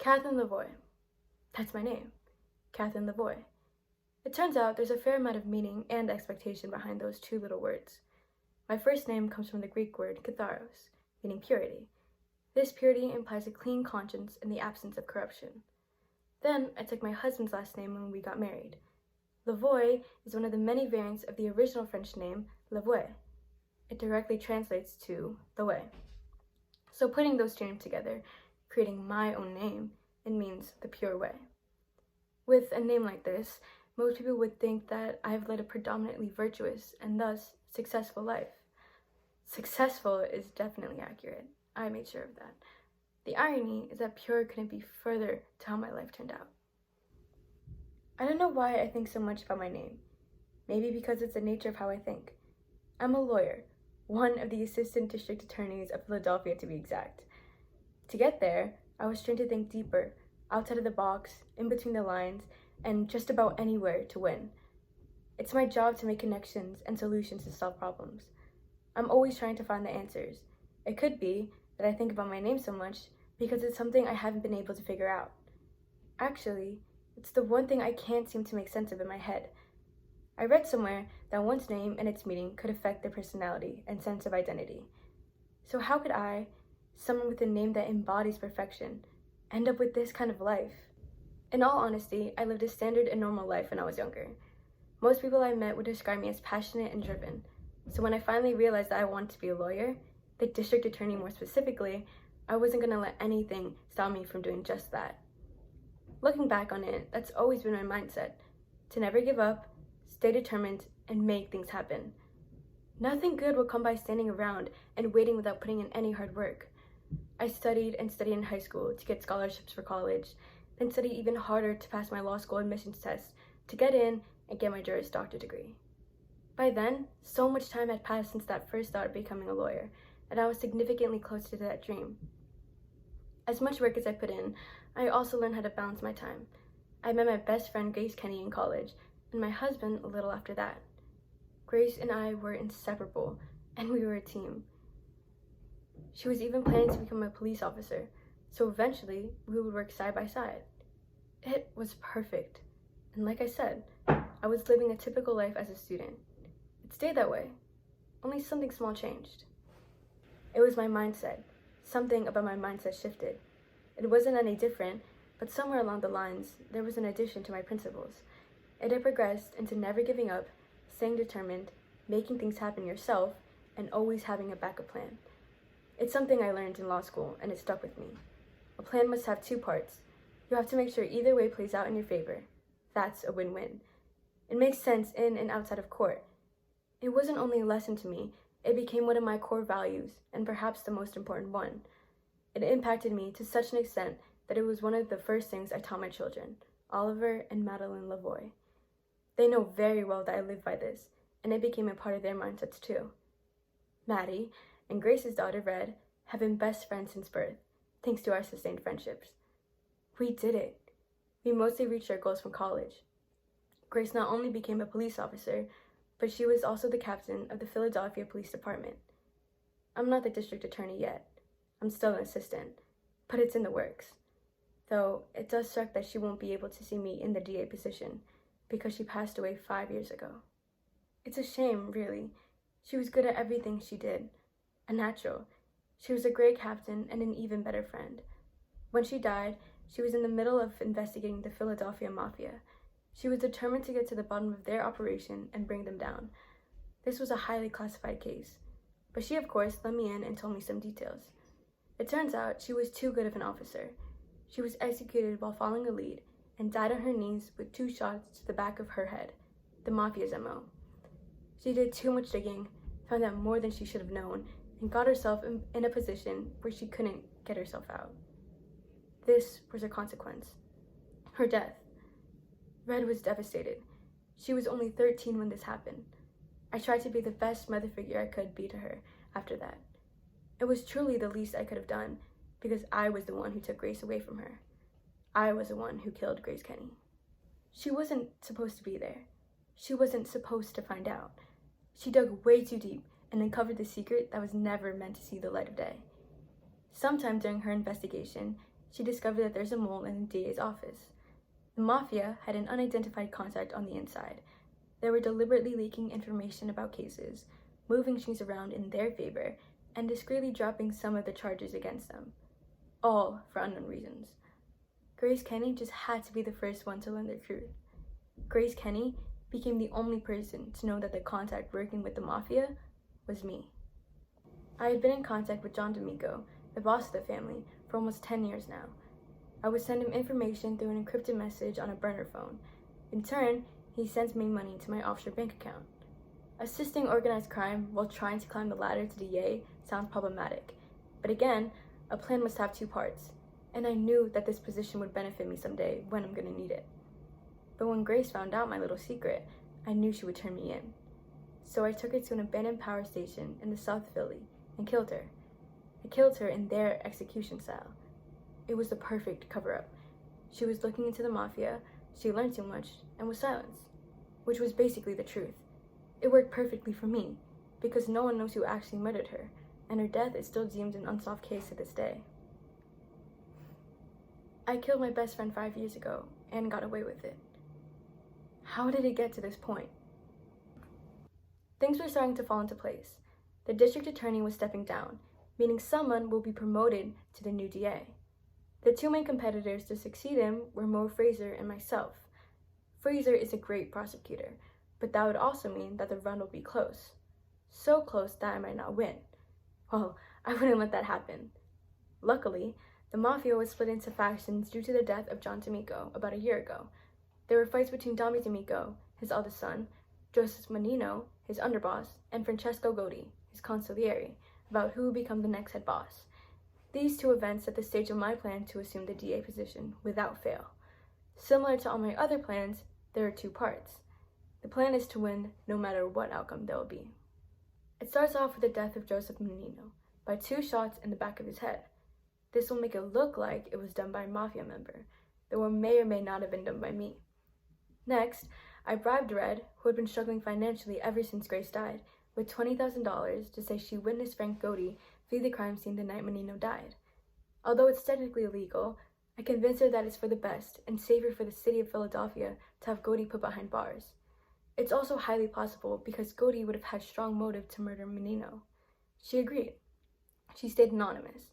Kathleen Lavoy. That's my name, Kathleen Lavoy. It turns out there's a fair amount of meaning and expectation behind those two little words. My first name comes from the Greek word katharos, meaning purity. This purity implies a clean conscience in the absence of corruption. Then I took my husband's last name when we got married. Lavoy is one of the many variants of the original French name Lavoie. It directly translates to the way. So putting those two names together, creating my own name, it means the pure way. With a name like this, most people would think that I've led a predominantly virtuous and thus successful life. Successful is definitely accurate. I made sure of that. The irony is that pure couldn't be further to how my life turned out. I don't know why I think so much about my name. Maybe because it's the nature of how I think. I'm a lawyer, one of the assistant district attorneys of Philadelphia to be exact. To get there, I was trained to think deeper, outside of the box, in between the lines, and just about anywhere to win. It's my job to make connections and solutions to solve problems. I'm always trying to find the answers. It could be that I think about my name so much because it's something I haven't been able to figure out. Actually, it's the one thing I can't seem to make sense of in my head. I read somewhere that one's name and its meaning could affect their personality and sense of identity. So how could I, someone with a name that embodies perfection, end up with this kind of life? In all honesty, I lived a standard and normal life when I was younger. Most people I met would describe me as passionate and driven. So when I finally realized that I wanted to be a lawyer, the district attorney more specifically, I wasn't going to let anything stop me from doing just that. Looking back on it, that's always been my mindset, to never give up, stay determined, and make things happen. Nothing good will come by standing around and waiting without putting in any hard work. I studied and studied in high school to get scholarships for college, then studied even harder to pass my law school admissions test, to get in and get my Juris Doctor degree. By then, so much time had passed since that first thought of becoming a lawyer, and I was significantly closer to that dream. As much work as I put in, I also learned how to balance my time. I met my best friend Grace Kenny in college, and my husband a little after that. Grace and I were inseparable, and we were a team. She was even planning to become a police officer, so eventually we would work side by side. It was perfect, and like I said, I was living a typical life as a student. It stayed that way, only something small changed. It was my mindset. Something about my mindset shifted. It wasn't any different, but somewhere along the lines, there was an addition to my principles. It had progressed into never giving up, staying determined, making things happen yourself, and always having a backup plan. It's something I learned in law school, and it stuck with me. A plan must have two parts. You have to make sure either way plays out in your favor. That's a win-win. It makes sense in and outside of court. It wasn't only a lesson to me, it became one of my core values, and perhaps the most important one. It impacted me to such an extent that it was one of the first things I taught my children, Oliver and Madeline Lavoy. They know very well that I live by this, and it became a part of their mindsets too. Maddie and Grace's daughter, Red, have been best friends since birth, thanks to our sustained friendships. We did it. We mostly reached our goals from college. Grace not only became a police officer, but she was also the captain of the Philadelphia Police Department. I'm not the district attorney yet. I'm still an assistant, but it's in the works. Though it does suck that she won't be able to see me in the DA position because she passed away 5 years ago. It's a shame, really. She was good at everything she did. A natural. She was a great captain and an even better friend. When she died, she was in the middle of investigating the Philadelphia Mafia. She was determined to get to the bottom of their operation and bring them down. This was a highly classified case, but she, of course, let me in and told me some details. It turns out she was too good of an officer. She was executed while following a lead and died on her knees with 2 shots to the back of her head, the Mafia's MO. She did too much digging, found out more than she should have known, and got herself in a position where she couldn't get herself out. This was her consequence. Her death. Red was devastated. She was only 13 when this happened. I tried to be the best mother figure I could be to her after that. It was truly the least I could have done because I was the one who took Grace away from her. I was the one who killed Grace Kenny. She wasn't supposed to be there. She wasn't supposed to find out. She dug way too deep and uncovered the secret that was never meant to see the light of day. Sometime during her investigation, she discovered that there's a mole in the DA's office. The mafia had an unidentified contact on the inside. They were deliberately leaking information about cases, moving things around in their favor, and discreetly dropping some of the charges against them. All for unknown reasons. Grace Kenny just had to be the first one to learn the truth. Grace Kenny became the only person to know that the contact working with the mafia was me. I had been in contact with John D'Amico, the boss of the family, for almost 10 years now. I would send him information through an encrypted message on a burner phone. In turn, he sends me money to my offshore bank account. Assisting organized crime while trying to climb the ladder to DA sounds problematic. But again, a plan must have two parts, and I knew that this position would benefit me someday when I'm gonna need it. But when Grace found out my little secret, I knew she would turn me in. So I took her to an abandoned power station in the South Philly and killed her. I killed her in their execution cell. It was the perfect cover-up. She was looking into the mafia, she learned too much, and was silenced, which was basically the truth. It worked perfectly for me, because no one knows who actually murdered her, and her death is still deemed an unsolved case to this day. I killed my best friend 5 years ago, and got away with it. How did it get to this point? Things were starting to fall into place. The district attorney was stepping down, meaning someone will be promoted to the new DA. The two main competitors to succeed him were Mo Fraser and myself. Fraser is a great prosecutor, but that would also mean that the run will be close. So close that I might not win. Well, I wouldn't let that happen. Luckily, the mafia was split into factions due to the death of John D'Amico about a year ago. There were fights between Tommy D'Amico, his eldest son, Joseph Menino, his underboss, and Francesco Gotti, his consigliere, about who would become the next head boss. These two events set the stage of my plan to assume the DA position without fail. Similar to all my other plans, there are two parts. The plan is to win no matter what outcome there will be. It starts off with the death of Joseph Menino by 2 shots in the back of his head. This will make it look like it was done by a mafia member, though it may or may not have been done by me. Next, I bribed Red, who had been struggling financially ever since Grace died, with $20,000 to say she witnessed Frank Gotti flee the crime scene the night Menino died. Although it's technically illegal, I convinced her that it's for the best and safer for the city of Philadelphia to have Gotti put behind bars. It's also highly possible because Gotti would have had strong motive to murder Menino. She agreed. She stayed anonymous.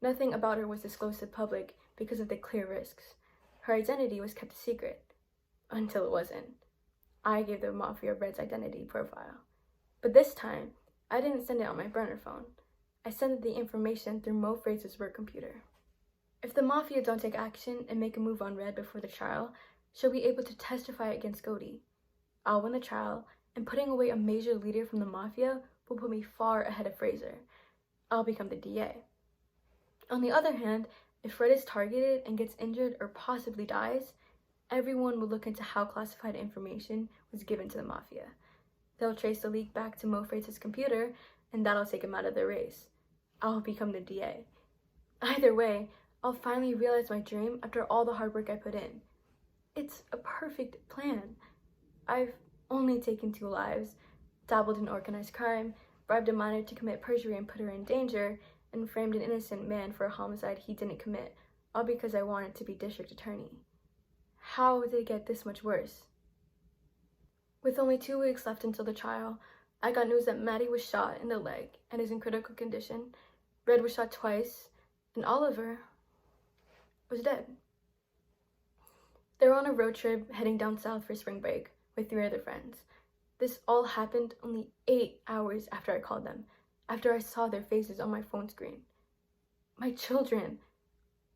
Nothing about her was disclosed to the public because of the clear risks. Her identity was kept a secret. Until it wasn't. I gave the mafia Red's identity profile. But this time, I didn't send it on my burner phone. I sent the information through Mo Fraser's work computer. If the mafia don't take action and make a move on Red before the trial, she'll be able to testify against Gotti. I'll win the trial, and putting away a major leader from the mafia will put me far ahead of Fraser. I'll become the DA. On the other hand, if Red is targeted and gets injured or possibly dies, everyone will look into how classified information was given to the mafia. They'll trace the leak back to Mo Fraser's computer, and that'll take him out of the race. I'll become the DA. Either way, I'll finally realize my dream after all the hard work I put in. It's a perfect plan. I've only taken 2 lives, dabbled in organized crime, bribed a minor to commit perjury and put her in danger, and framed an innocent man for a homicide he didn't commit, all because I wanted to be district attorney. How did it get this much worse? With only 2 weeks left until the trial, I got news that Maddie was shot in the leg and is in critical condition. Red was shot twice, and Oliver was dead. They were on a road trip heading down south for spring break with 3 other friends. This all happened only 8 hours after I called them, after I saw their faces on my phone screen. My children.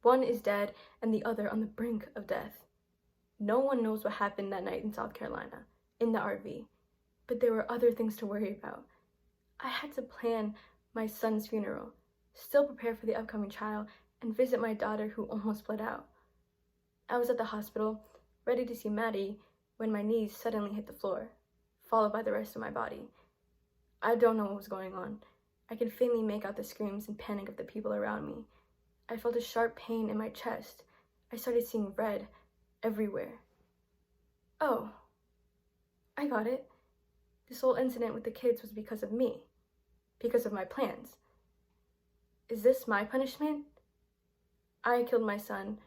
One is dead and the other on the brink of death. No one knows what happened that night in South Carolina, in the RV, but there were other things to worry about. I had to plan my son's funeral, still prepare for the upcoming trial, and visit my daughter who almost bled out. I was at the hospital, ready to see Maddie, when my knees suddenly hit the floor, followed by the rest of my body. I don't know what was going on. I could faintly make out the screams and panic of the people around me. I felt a sharp pain in my chest. I started seeing red everywhere. Oh, I got it. This whole incident with the kids was because of me, because of my plans. Is this my punishment? I killed my son.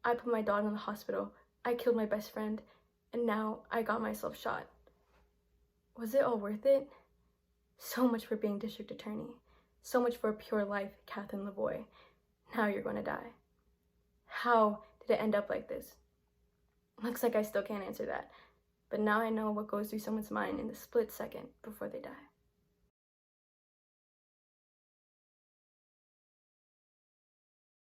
I put my dog in the hospital. I killed my best friend. And now I got myself shot. Was it all worth it? So much for being district attorney. So much for a pure life, Catherine Lavoy. Now you're going to die. How did it end up like this? Looks like I still can't answer that. But now I know what goes through someone's mind in the split second before they die.